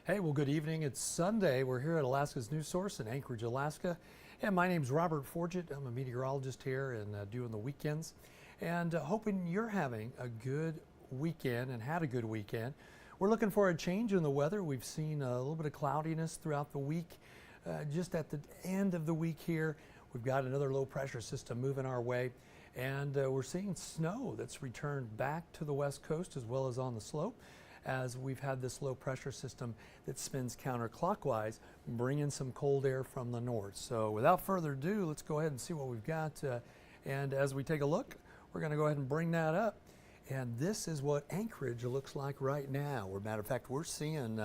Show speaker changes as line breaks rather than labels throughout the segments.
Hey, well, good evening. It's Sunday. We're here at Alaska's News Source in Anchorage, Alaska. And my name's Robert Forgit. I'm a meteorologist here and doing the weekends. And hoping you're having a good weekend and had a good weekend. We're looking for a change in the weather. We've seen a little bit of cloudiness throughout the week. Just at the end of the week here, we've got another low pressure system moving our way. And we're seeing snow that's returned back to the west coast as well as on the slope, as we've had this low pressure system that spins counterclockwise, bringing some cold air from the north. So without further ado, let's go ahead and see what we've got. And as we take a look, we're going to go ahead and bring that up. And this is what Anchorage looks like right now. As a matter of fact, we're seeing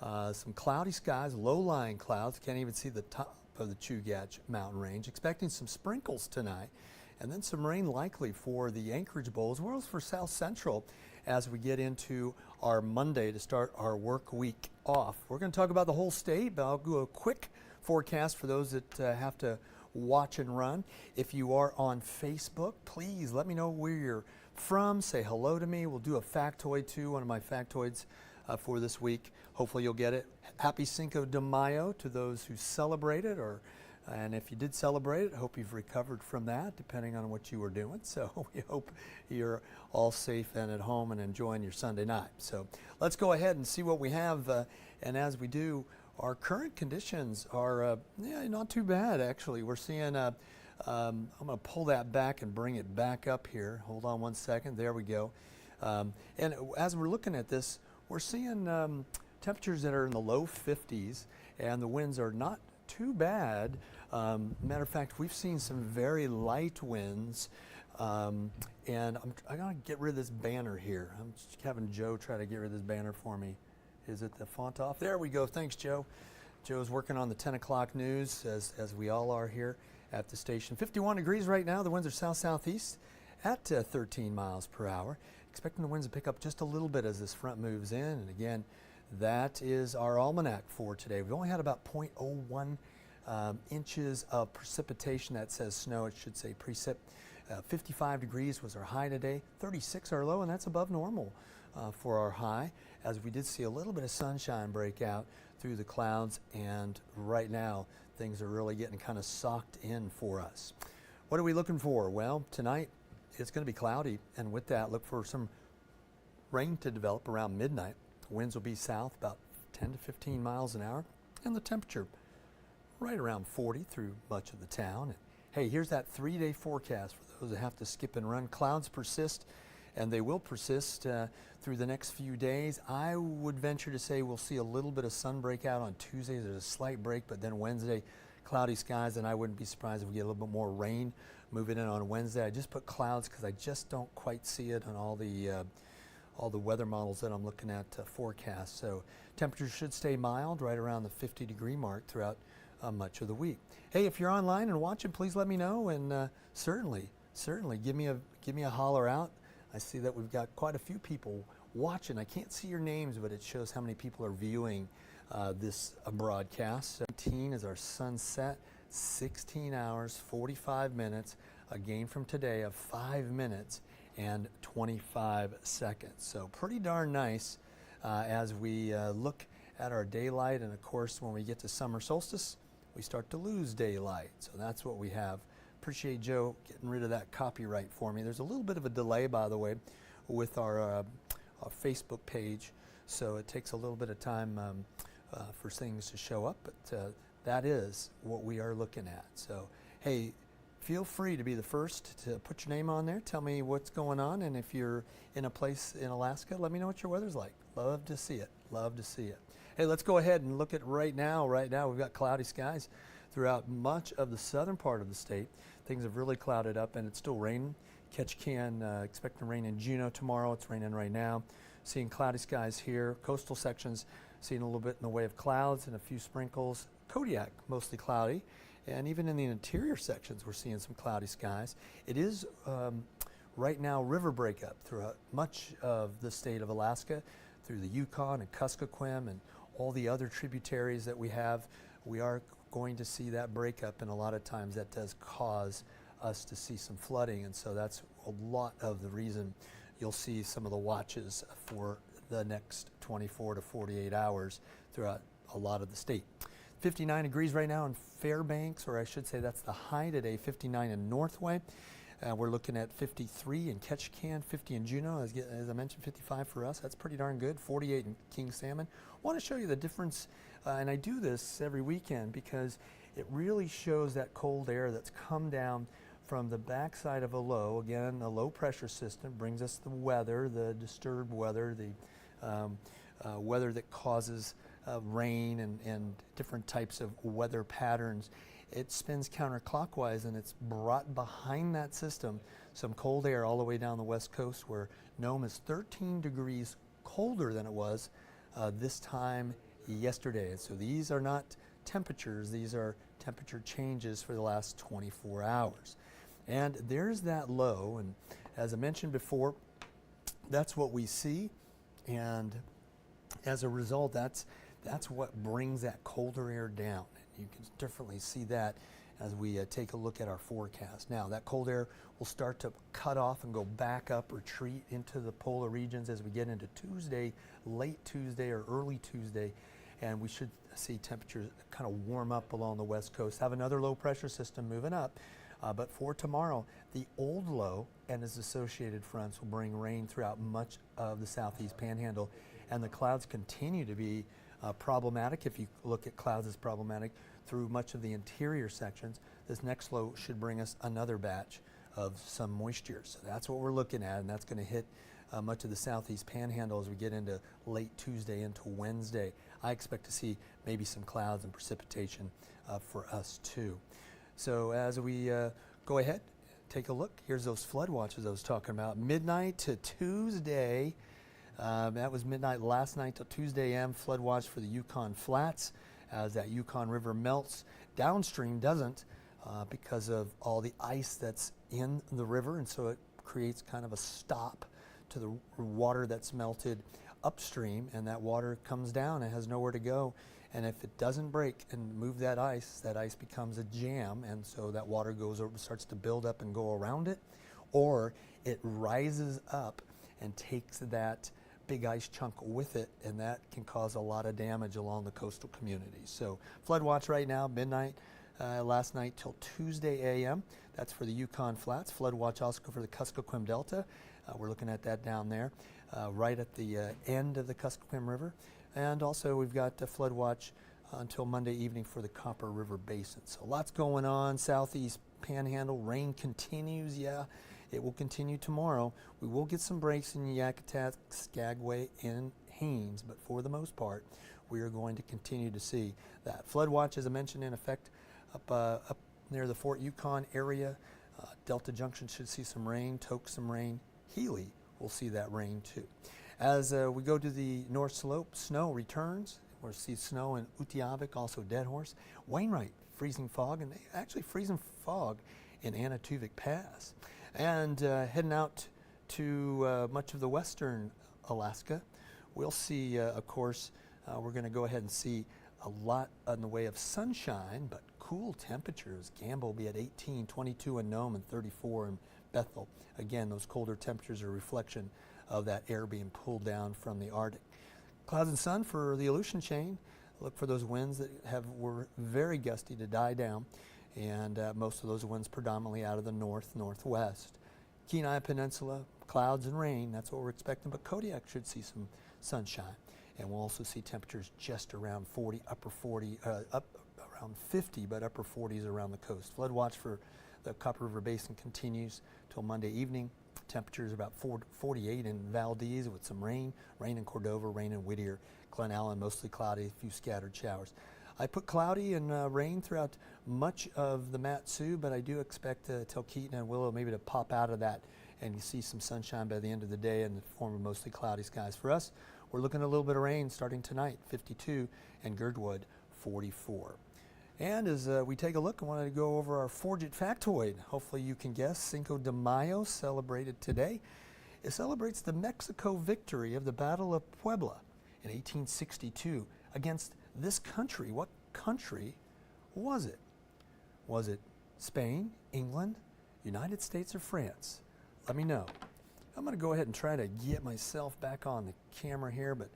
some cloudy skies, low-lying clouds. Can't even see the top of the Chugach mountain range. Expecting some sprinkles tonight, and then some rain likely for the Anchorage Bowl as well as for South Central as we get into our Monday to start our work week off. We're going to talk about the whole state, but I'll do a quick forecast for those that have to watch and run. If you are on Facebook, please let me know where you're from. Say hello to me. We'll do a factoid too, one of my factoids for this week. Hopefully you'll get it. Happy Cinco de Mayo to those who celebrate it, and if you did celebrate it, I hope you've recovered from that, depending on what you were doing. So we hope you're all safe and at home and enjoying your Sunday night. So let's go ahead and see what we have. And as we do, our current conditions are not too bad, actually. We're seeing, I'm going to pull that back and bring it back up here. Hold on one second. There we go. And as we're looking at this, we're seeing temperatures that are in the low 50s, and the winds are not too bad. Matter of fact, we've seen some very light winds, and I'm going to get rid of this banner here. I'm just having Joe try to get rid of this banner for me. Is it the font off? There we go. Thanks, Joe. Joe's working on the 10 o'clock news, as we all are here at the station. 51 degrees right now. The winds are south-southeast at 13 miles per hour. Expecting the winds to pick up just a little bit as this front moves in. And again, that is our almanac for today. We've only had about 0.01 inches of precipitation. That says snow. It should say precip. 55 degrees was our high today. 36 our low, and that's above normal for our high, as we did see a little bit of sunshine break out through the clouds. And right now, things are really getting kind of socked in for us. What are we looking for? Well, tonight it's going to be cloudy, and with that, look for some rain to develop around midnight. Winds will be south about 10 to 15 miles an hour, and the temperature right around 40 through much of the town. And hey, here's that 3-day forecast for those that have to skip and run. Clouds persist, and they will persist through the next few days. I would venture to say we'll see a little bit of sun break out on Tuesday. There's a slight break, but then Wednesday, cloudy skies, and I wouldn't be surprised if we get a little bit more rain moving in on Wednesday. I just put clouds because I just don't quite see it on all the weather models that I'm looking at forecast. So temperatures should stay mild right around the 50-degree mark throughout much of the week. Hey, if you're online and watching, please let me know, and certainly give me a holler out. I see that we've got quite a few people watching. I can't see your names, but it shows how many people are viewing this broadcast. 17 is our sunset. 16 hours, 45 minutes, a gain from today of 5 minutes and 25 seconds. So pretty darn nice as we look at our daylight. And of course, when we get to summer solstice, we start to lose daylight. So that's what we have. Appreciate Joe getting rid of that copyright for me. There's a little bit of a delay, by the way, with our Facebook page. So it takes a little bit of time for things to show up, but that is what we are looking at. So, hey, feel free to be the first to put your name on there. Tell me what's going on, and if you're in a place in Alaska, let me know what your weather's like. Love to see it. Love to see it. Hey, let's go ahead and look at right now. Right now, we've got cloudy skies throughout much of the southern part of the state. Things have really clouded up, and it's still raining. Ketchikan expecting rain in Juneau tomorrow. It's raining right now. Seeing cloudy skies here. Coastal sections seeing a little bit in the way of clouds and a few sprinkles. Kodiak, mostly cloudy, and even in the interior sections, we're seeing some cloudy skies. It is right now river breakup throughout much of the state of Alaska, through the Yukon and Kuskokwim and all the other tributaries that we have. We are going to see that breakup, and a lot of times that does cause us to see some flooding, and so that's a lot of the reason you'll see some of the watches for the next 24 to 48 hours throughout a lot of the state. 59 degrees right now in Fairbanks, or I should say that's the high today, 59 in Northway. We're looking at 53 in Ketchikan, 50 in Juneau, as I mentioned, 55 for us. That's pretty darn good. 48 in King Salmon. I want to show you the difference, and I do this every weekend because it really shows that cold air that's come down from the backside of a low. Again, a low pressure system brings us the weather, the disturbed weather, the weather that causes rain and different types of weather patterns. It spins counterclockwise, and it's brought behind that system some cold air all the way down the west coast, where Nome is 13 degrees colder than it was this time yesterday. And so these are not temperatures, these are temperature changes for the last 24 hours. And there's that low, and as I mentioned before, that's what we see, and as a result, that's what brings that colder air down. You can definitely see that as we take a look at our forecast. Now, that cold air will start to cut off and go back up, retreat into the polar regions as we get into Tuesday, late Tuesday or early Tuesday, and we should see temperatures kind of warm up along the west coast. Have another low pressure system moving up, but for tomorrow, the old low and its associated fronts will bring rain throughout much of the southeast panhandle, and the clouds continue to be problematic. If you look at clouds as problematic through much of the interior sections, this next low should bring us another batch of some moisture. So that's what we're looking at, and that's going to hit much of the southeast panhandle as we get into late Tuesday into Wednesday. I expect to see maybe some clouds and precipitation for us too. So as we go ahead, take a look. Here's those flood watches I was talking about. Midnight to Tuesday. That was midnight last night till Tuesday AM. Flood watch for the Yukon Flats as that Yukon River melts. Downstream doesn't because of all the ice that's in the river, and so it creates kind of a stop to the water that's melted upstream, and that water comes down and has nowhere to go. And if it doesn't break and move that ice becomes a jam, and so that water goes over, starts to build up and go around it, or it rises up and takes that big ice chunk with it, and that can cause a lot of damage along the coastal communities. So flood watch right now, midnight last night till Tuesday AM. That's for the Yukon Flats. Flood watch also for the Kuskokwim Delta. We're looking at that down there, right at the end of the Kuskokwim River. And also we've got flood watch until Monday evening for the Copper River Basin. So lots going on. Southeast Panhandle, rain continues, yeah. It will continue tomorrow. We will get some breaks in Yakutat, Skagway, and Haines, but for the most part, we are going to continue to see that. Flood watch, as I mentioned, in effect up near the Fort Yukon area. Delta Junction should see some rain, Tok some rain. Healy will see that rain too. As we go to the North Slope, snow returns. We'll see snow in Utiavik, also Dead Horse. Wainwright, freezing fog, and actually freezing fog in Anatuvik Pass. And heading out to much of the western Alaska, we'll see, of course, we're going to go ahead and see a lot in the way of sunshine, but cool temperatures. Gamble will be at 18, 22 in Nome, and 34 in Bethel. Again, those colder temperatures are a reflection of that air being pulled down from the Arctic. Clouds and sun for the Aleutian chain. Look for those winds that were very gusty to die down, and most of those winds predominantly out of the northwest. Kenai Peninsula, clouds and rain, that's what we're expecting, but Kodiak should see some sunshine. And we'll also see temperatures just around 40, upper 40, up around 50, but upper 40s around the coast. Flood watch for the Copper River Basin continues till Monday evening. Temperatures about 48 in Valdez with some rain in Cordova, rain in Whittier. Glen Allen, mostly cloudy, a few scattered showers. I put cloudy and rain throughout much of the Mat-Su, but I do expect Talkeetna and Willow maybe to pop out of that, and you see some sunshine by the end of the day in the form of mostly cloudy skies. For us, we're looking at a little bit of rain starting tonight, 52, and Girdwood, 44. And as we take a look, I wanted to go over our Forgit factoid. Hopefully you can guess. Cinco de Mayo, celebrated today. It celebrates the Mexico victory of the Battle of Puebla in 1862 against this country. What country was it? Was it Spain, England, United States, or France? Let me know. I'm going to go ahead and try to get myself back on the camera here, but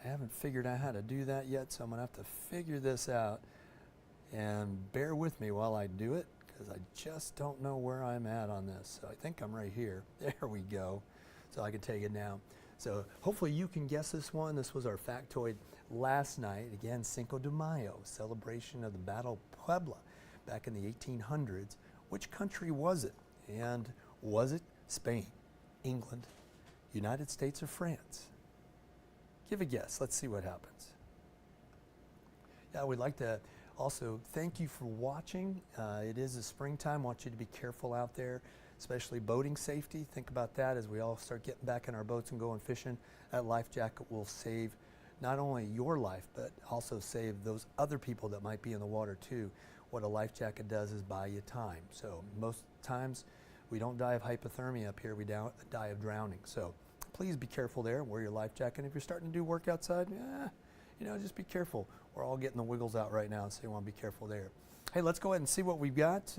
I haven't figured out how to do that yet, so I'm gonna have to figure this out, and bear with me while I do it, because I just don't know where I'm at on this. So I think I'm right here. There we go. So I can take it now. So hopefully you can guess this one. This was our factoid last night. Again, Cinco de Mayo, celebration of the Battle of Puebla back in the 1800s. Which country was it? And was it Spain, England, United States, or France? Give a guess. Let's see what happens. Yeah, we'd like to also thank you for watching. It is the springtime. I want you to be careful out there, especially boating safety. Think about that as we all start getting back in our boats and going fishing. That life jacket will save not only your life, but also save those other people that might be in the water too. What a life jacket does is buy you time. So most times we don't die of hypothermia up here, we die of drowning. So please be careful there, wear your life jacket. If you're starting to do work outside, just be careful. We're all getting the wiggles out right now, so you want to be careful there. Hey, let's go ahead and see what we've got.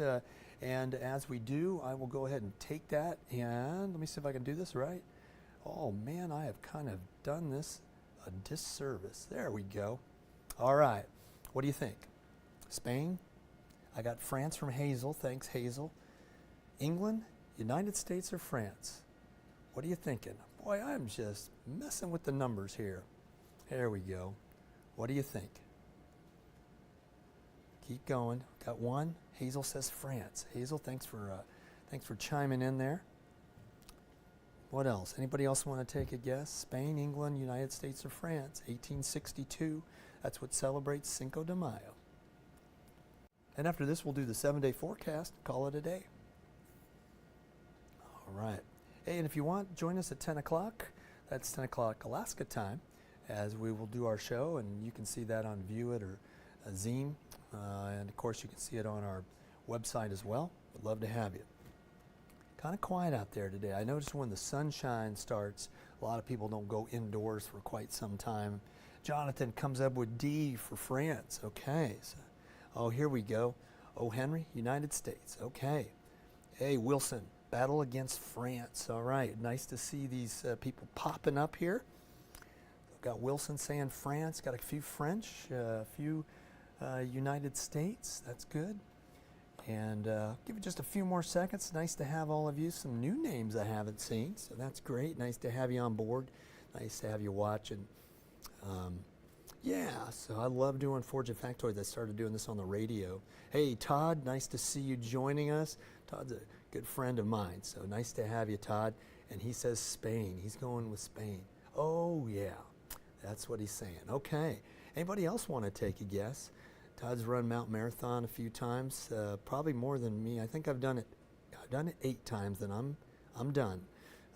And as we do, I will go ahead and take that, and let me see if I can do this right. Oh man, I have kind of done this a disservice. There we go. All right, what do you think? Spain? I got France from Hazel. Thanks, Hazel. England, United States, or France? What are you thinking? Boy, I'm just messing with the numbers here. There we go. What do you think? Keep going. Got one. Hazel says France. Hazel, thanks for chiming in there. What else? Anybody else want to take a guess? Spain, England, United States, or France? 1862. That's what celebrates Cinco de Mayo. And after this, we'll do the 7-day forecast. Call it a day. All right. Hey, and if you want, join us at 10 o'clock. That's 10 o'clock Alaska time, as we will do our show, and you can see that on View It or Zine. And of course, you can see it on our website as well. We'd love to have you. Kind of quiet out there today. I noticed when the sunshine starts, a lot of people don't go indoors for quite some time. Jonathan comes up with D for France. Okay. So, oh, here we go. Oh, Henry, United States. Okay. Hey, Wilson, battle against France. All right. Nice to see these people popping up here. Got Wilson saying France. Got a few French, a few United States. That's good. And give it just a few more seconds. Nice to have all of you. Some new names I haven't seen, so that's great. Nice to have you on board. Nice to have you watching. Yeah, so I love doing Forgit Factoids. I started doing this on the radio. Hey, Todd, nice to see you joining us. Todd's a good friend of mine, so nice to have you, Todd. And he says Spain. He's going with Spain. Oh, yeah, that's what he's saying. Okay. Anybody else want to take a guess? Todd's run Mount Marathon a few times, probably more than me. I think I've done it 8 times, then I'm done.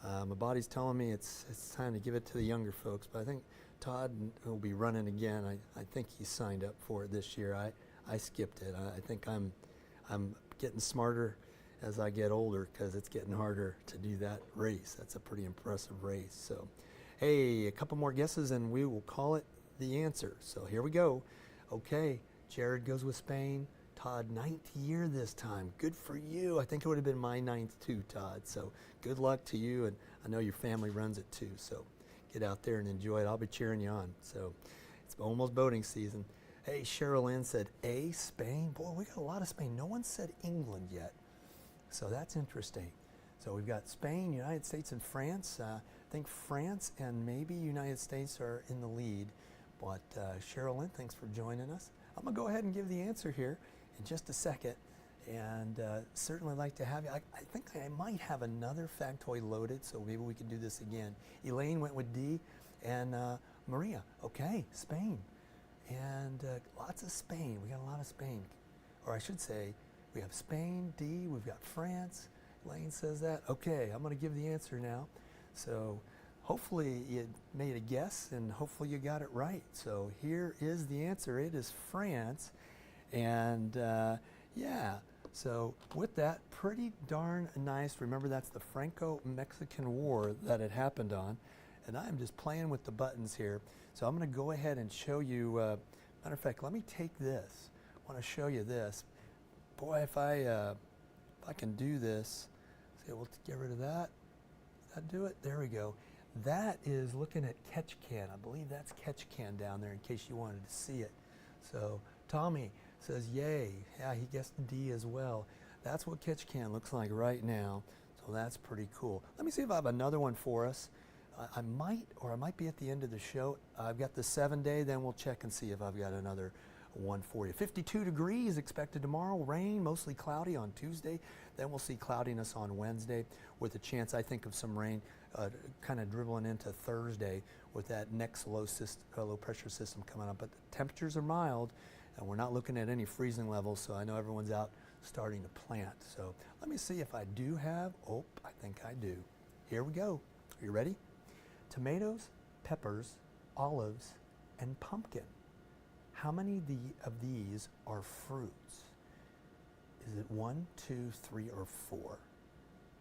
My body's telling me it's time to give it to the younger folks, but I think Todd will be running again. I think he signed up for it this year. I skipped it. I think I'm getting smarter as I get older, because it's getting harder to do that race. That's a pretty impressive race. So, hey, a couple more guesses and we will call it the answer. So here we go. Okay, Jared goes with Spain. Todd, 9th year this time. Good for you. I think it would have been my 9th too, Todd. So good luck to you, and I know your family runs it too. So get out there and enjoy it. I'll be cheering you on. So it's almost boating season. Hey, Cheryl Lynn said A, Spain. Boy, we got a lot of Spain. No one said England yet. So that's interesting. So we've got Spain, United States, and France. I think France and maybe United States are in the lead. But Cheryl Lynn, thanks for joining us. I'm going to go ahead and give the answer here in just a second. And certainly like to have you. I think I might have another factoid loaded, so maybe we can do this again. Elaine went with D, and Maria, okay, Spain. And lots of Spain. We got a lot of Spain. Or I should say, we have Spain, D, we've got France. Elaine says that. Okay, I'm going to give the answer now. So hopefully you made a guess, and hopefully you got it right. So here is the answer. It is France. And yeah, so with that, pretty darn nice. Remember, that's the Franco-Mexican War that it happened on. And I'm just playing with the buttons here. So I'm going to go ahead and show you. Matter of fact, let me take this. I want to show you this. Boy, if I can do this, see, we'll get rid of that. Does that do it? There we go. That is looking at catch can. I believe that's catch can down there in case you wanted to see it. So Tommy says yay. Yeah, he guessed D as well. That's what catch can looks like right now. So that's pretty cool. Let me see if I have another one for us. I might be at the end of the show. I've got the 7-day, then we'll check and see if I've got another one for you. 52 degrees expected tomorrow, rain, mostly cloudy on Tuesday. Then we'll see cloudiness on Wednesday with a chance, I think, of some rain kind of dribbling into Thursday with that next low pressure system coming up. But the temperatures are mild, and we're not looking at any freezing levels, so I know everyone's out starting to plant. So let me see if I do have, I think I do. Here we go. Are you ready? Tomatoes, peppers, olives, and pumpkin. How many of these are fruits? Is it 1, 2, 3, or 4?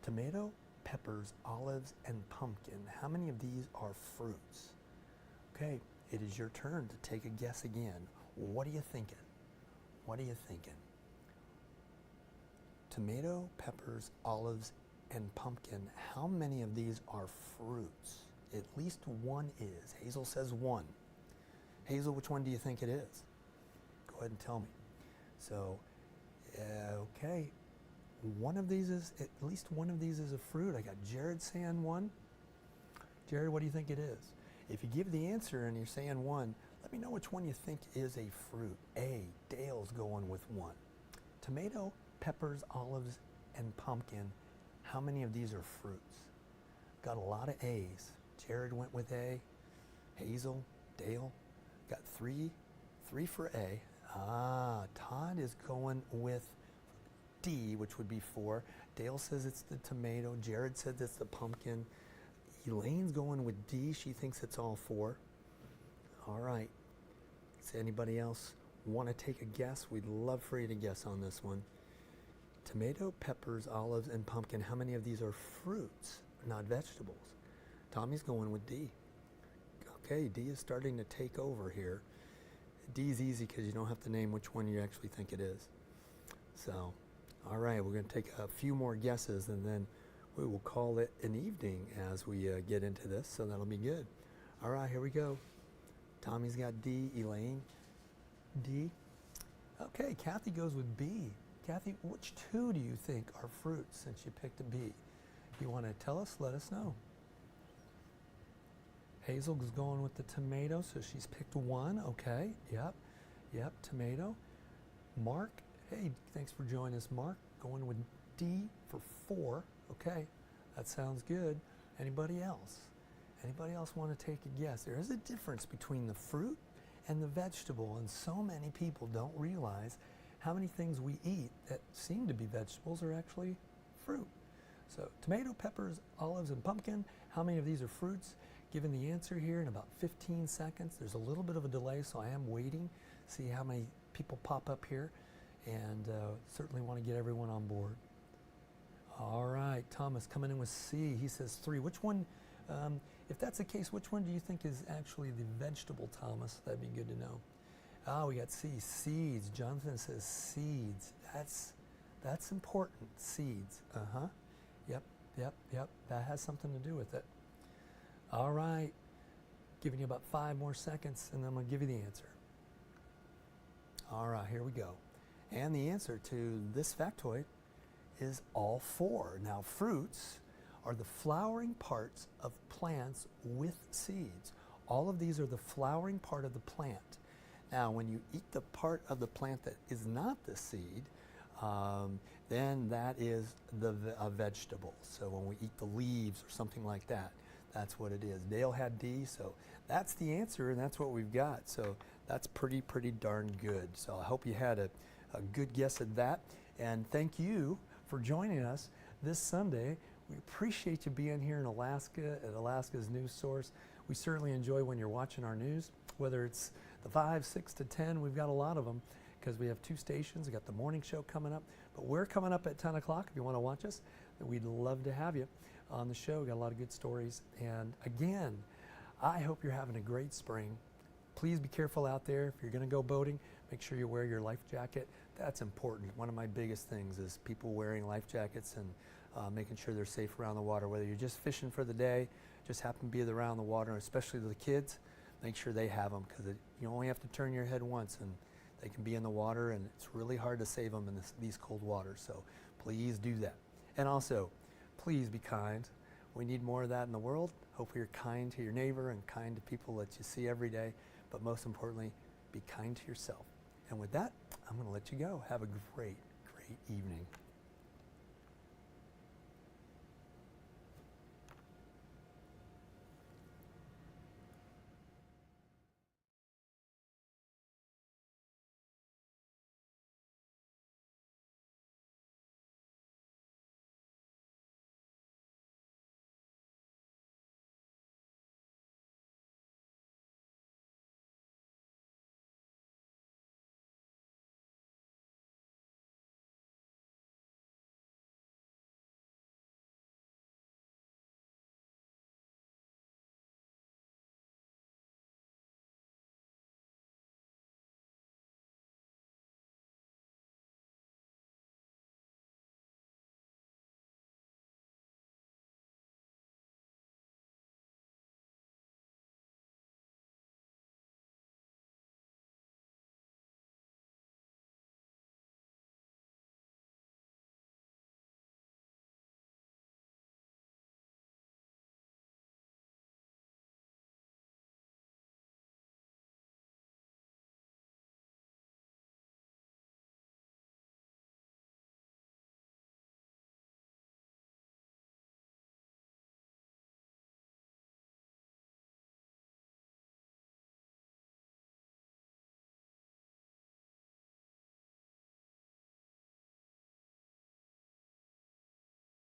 Tomato, peppers, olives, and pumpkin. How many of these are fruits? Okay, it is your turn to take a guess again. What are you thinking? What are you thinking? Tomato, peppers, olives, and pumpkin. How many of these are fruits? At least one is. Hazel says 1. Hazel, which one do you think it is? Go ahead and tell me. So, okay, at least one of these is a fruit. I got Jared saying 1. Jared, what do you think it is? If you give the answer and you're saying 1, let me know which one you think is a fruit. A, Dale's going with 1. Tomato, peppers, olives, and pumpkin. How many of these are fruits? Got a lot of A's. Jared went with A. Hazel, Dale, got 3 for A. Todd is going with D, which would be 4. Dale says it's the tomato. Jared says it's the pumpkin. Elaine's going with D. She thinks it's all 4. All right. Does anybody else want to take a guess? We'd love for you to guess on this one. Tomato, peppers, olives, and pumpkin. How many of these are fruits, not vegetables? Tommy's going with D. Okay, D is starting to take over here. D is easy because you don't have to name which one you actually think it is. So, all right, we're going to take a few more guesses and then we will call it an evening as we get into this, so that'll be good. All right, here we go. Tommy's got D, Elaine, D. Okay, Kathy goes with B. Kathy, which 2 do you think are fruits since you picked a B? If you want to tell us, let us know. Hazel is going with the tomato, so she's picked 1. Okay, yep, tomato. Mark, hey, thanks for joining us, Mark. Going with D for 4. Okay, that sounds good. Anybody else? Anybody else want to take a guess? There is a difference between the fruit and the vegetable, and so many people don't realize how many things we eat that seem to be vegetables are actually fruit. So tomato, peppers, olives, and pumpkin. How many of these are fruits? Given the answer here in about 15 seconds. There's a little bit of a delay, so I am waiting. See how many people pop up here, and certainly want to get everyone on board. All right, Thomas coming in with C. He says 3. Which one, if that's the case, which one do you think is actually the vegetable, Thomas? That'd be good to know. We got C, seeds. Jonathan says seeds. That's important, seeds. Yep, that has something to do with it. All right, giving you about 5 more seconds and then I'm gonna give you the answer. All right, here we go. And the answer to this factoid is all 4. Now, fruits are the flowering parts of plants with seeds. All of these are the flowering part of the plant. Now, when you eat the part of the plant that is not the seed, then that is a vegetable. So when we eat the leaves or something like that, that's what it is. Dale had D, so that's the answer, and that's what we've got. So that's pretty darn good. So I hope you had a good guess at that. And thank you for joining us this Sunday. We appreciate you being here in Alaska at Alaska's news source. We certainly enjoy when you're watching our news, whether it's the 5, 6 to 10. We've got a lot of them because we have 2 stations. We got the morning show coming up, but we're coming up at 10 o'clock. If you want to watch us, we'd love to have you on the show. We got a lot of good stories. And again, I hope you're having a great spring. Please be careful out there. If you're going to go boating, make sure you wear your life jacket. That's important. One of my biggest things is people wearing life jackets and making sure they're safe around the water, whether you're just fishing for the day, just happen to be around the water, especially the kids, make sure they have them, because you only have to turn your head once and they can be in the water, and it's really hard to save them in these cold waters. So please do that. And also, please be kind. We need more of that in the world. Hopefully you're kind to your neighbor and kind to people that you see every day. But most importantly, be kind to yourself. And with that, I'm going to let you go. Have a great, great evening.